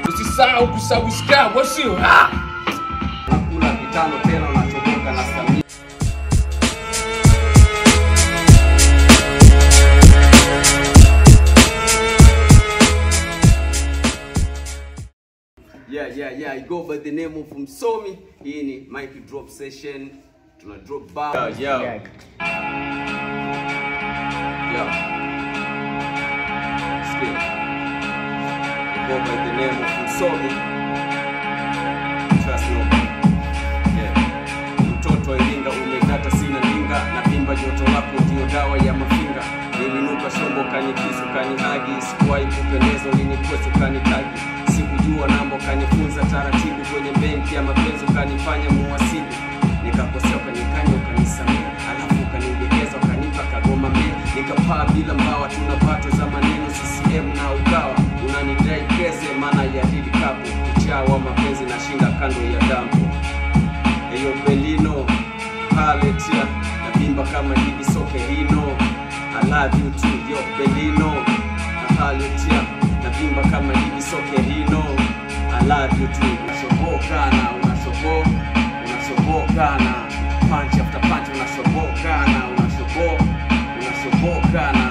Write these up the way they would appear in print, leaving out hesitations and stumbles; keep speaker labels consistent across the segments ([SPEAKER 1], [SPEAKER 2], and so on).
[SPEAKER 1] Usisahau kusubscribe, wasio
[SPEAKER 2] Nakula vitano tena unachoboka na Samia. Yeah, I go by the name of Msomi. Hii ni mic drop session. Tuna drop bar.
[SPEAKER 1] yeah.
[SPEAKER 2] Still. I go by the name of Msomi. Trust no. Mtoto Iringa umekata sina ndinga, na pimba joto lako ndio dawa ya mafinga. Nilinuka shombo kanikisu kanihagi, sikuwahi kupendeza linikwesu kanitagi. Sikujua nambo kanifunza taratibu, kwenye benki ya mapenzi kanifanya muwasibu. Nikakosea kanikanya ukanisamea, alafu kanigekeza ukanipa kagoma mbele. Nikapaa bila mbawa, tunapata za maneno CCM na ugawa. Unanidai keze maana ya hili kapu, kuchawa mapenzi na shinda kando ya dampo. Eyo Belino, Haletia, na bimba kama hivi soke hino. I love you too, yo Belino, na Haletia, na bimba kama hivi soke hino. I love you too. Unashobokana, unashobokana, punch after punch unashobokana, unashobokana,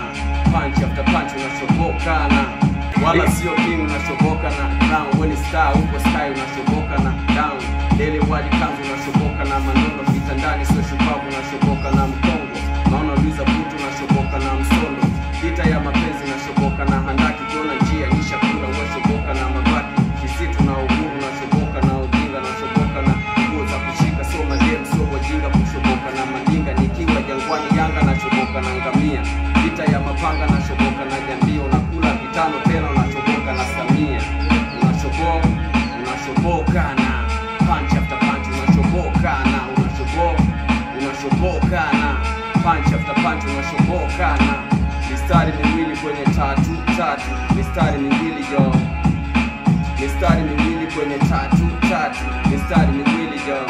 [SPEAKER 2] punch after punch unashobokana. Wala sio king unashobokana, down when it's star uko sky unashobokana, down dele wadi kanzu unashobokana, mandondo vitandani sio shupavu unashobokana, mkongo maana Luiza Butu unashobokana, msondo vita ya mapenzi unashobokana, handaki kiona njia nisha kula unashobokana, mabaki kisitu na uhuru unashobokana, ujinga unashobokana, nguo za kushika soma game sio wajinga kushobokana, mandinga nikiwa jangwani Yanga unashobokana, ngamia vita ya mapanga unashobokana, jambio unakula vitano tena unashobokana, Samia unashobokana, punch after punch unashobokana, unashobokana, punch after punch unashobokana. Mistari miwili kwenye tatu, mistari miwili yo. Mistari miwili kwenye tatu, mistari miwili yo.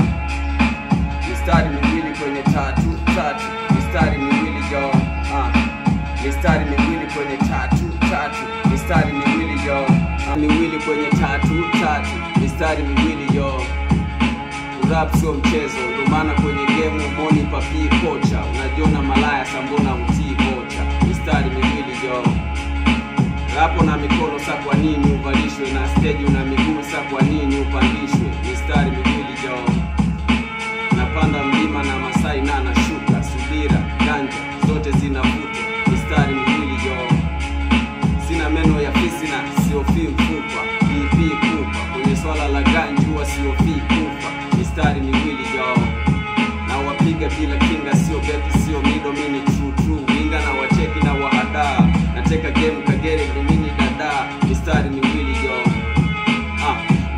[SPEAKER 2] Mistari miwili kwenye tatu, mistari miwili yo. Mistari miwili kwenye tatu, mistari miwili yo. Miwili kwenye tatu, mistari miwili yo. Rap sio mchezo, ndio maana kwenye game umoni papi kocha. Unajiona malaya sambona utii kocha. Mistari miwili yo. Rapo na mikono sa kwa nini uvalishwe, na stage una miguu sa kwa nini upandishwe. Mistari miwili yo. Napanda mlima na Masai na nashuka, subira, ganja, zote zinavuta. Mistari miwili yo. Sina meno ya fisi na siofi mfupa, pipi kupa. Kwenye swala la ganjua siofi kufa. Mistari miwili yo. Na wapiga bila kinga, sio beti, sio mido, mini true winga na wacheki na wahada. Nateka game kagere mini dada. Mistari miwili yo.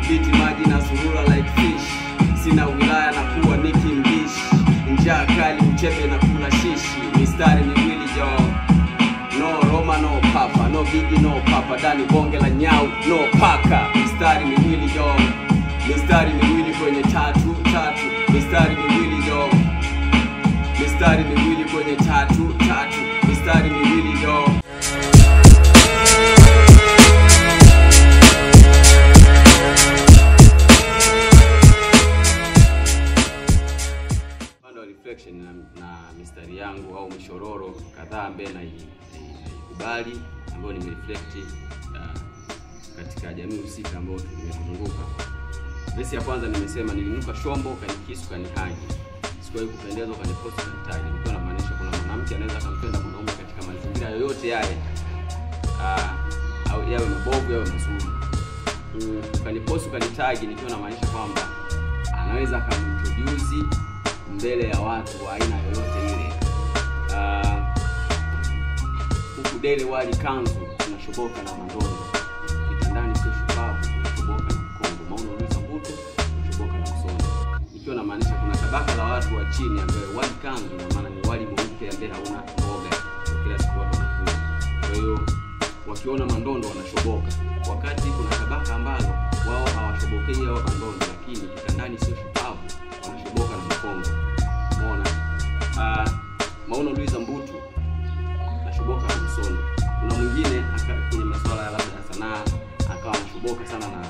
[SPEAKER 2] Biti maji na surura like fish. Sina wilaya na kuwa Nicki Mbish. Njaa kali uchebe na kula shishi. Mistari miwili yo. No Roma no papa, no Biggie no papa, Dani bonge la nyau no paka. Mistari miwili yo. Mistari miwili kwenye tatu, mistari miwili yo. Mistari miwili kwenye tatu, mistari miwili yo. Bando reflection na mistari yangu au mishororo kadhaa ambaye naikubali, ambayo nimereflect katika jamii husika ambayo tumezunguka. Besi ya kwanza nimesema nilinuka shombo kanikisu kanihagi. Sikuwahi kupendezwa kaniposti kanitagi. Nilikuwa namaanisha kuna mwanamke anaweza akampenda mwanaume katika mazingira yoyote yale. Au yawe mabovu yawe mazuri. Kaniposti kanitagi nikiwa namaanisha kwamba anaweza akamintroduce mbele ya watu wa aina yoyote ile. Huku dele wali kanzu tunashoboka na mandondo. Kitandani sio shupavu tunashoboka na mkongo. Maana Luiza Butu tunashoboka na msondo. Ikiwa na maanisha kuna tabaka la watu wa chini ambao wali kanzu na maana ni wali mweupe ambaye hauna mboga. Kila siku watu wanakula. Kwa hiyo wakiona mandondo wanashoboka. Wakati kuna tabaka ambalo wao hawashobokei hao mandondo, lakini kitandani sio shupavu wanashoboka na mkongo. Umeona? Maana Luiza Butu nashoboka na msondo. Kuna mwingine kwenye masuala ya labda sanaa akawa
[SPEAKER 3] anachoboka sana na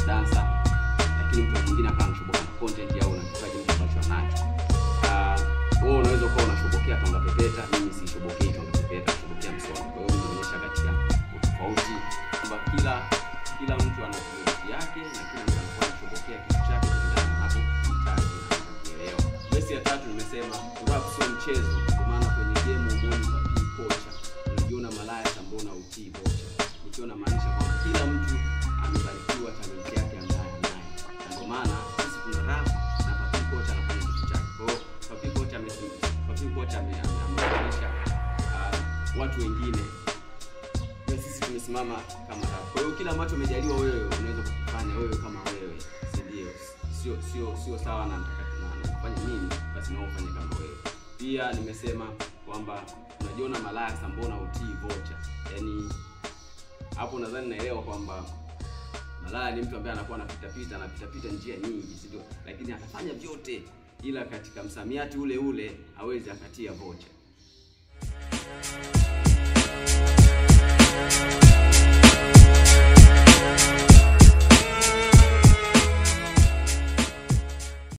[SPEAKER 3] dancer, lakini mtu mwingine akawa anachoboka na content au na kipaji ambacho anacho. Wewe unaweza kuwa unashobokea kama pepeta, mimi si shobokei kama pepeta, shobokea msono. Kwa hiyo nimeonyesha katika tofauti kwamba kila mtu ana tofauti yake na kila mtu anakuwa anashobokea kitu chake kulingana na hapo kitaki na kuelewa. Basi ya tatu nimesema rap sio mchezo, kwa maana kwenye game umeoni papi kocha. Unajiona malaya tambona utii kocha. Nikiona maanisha kwamba kila mtu amebarikiwa talent yake ambayo anayo. Ndio maana sisi tuna rap na papi kocha anafanya kitu chake. Kwa hiyo papi kocha amemaanisha watu wengine. Na sisi tumesimama kama rap. Kwa hiyo kila ambacho umejaliwa wewe unaweza kufanya wewe kama wewe. Sio sawa na kufanya nini basi na ufanye kama wewe. Pia nimesema kwamba unajiona malaya sambona utii vocha. Yaani hapo nadhani naelewa kwamba malaya ni mtu ambaye anakuwa anapita njia nyingi, sio? Lakini atafanya vyote ila katika msamiati ule hawezi akatia vocha.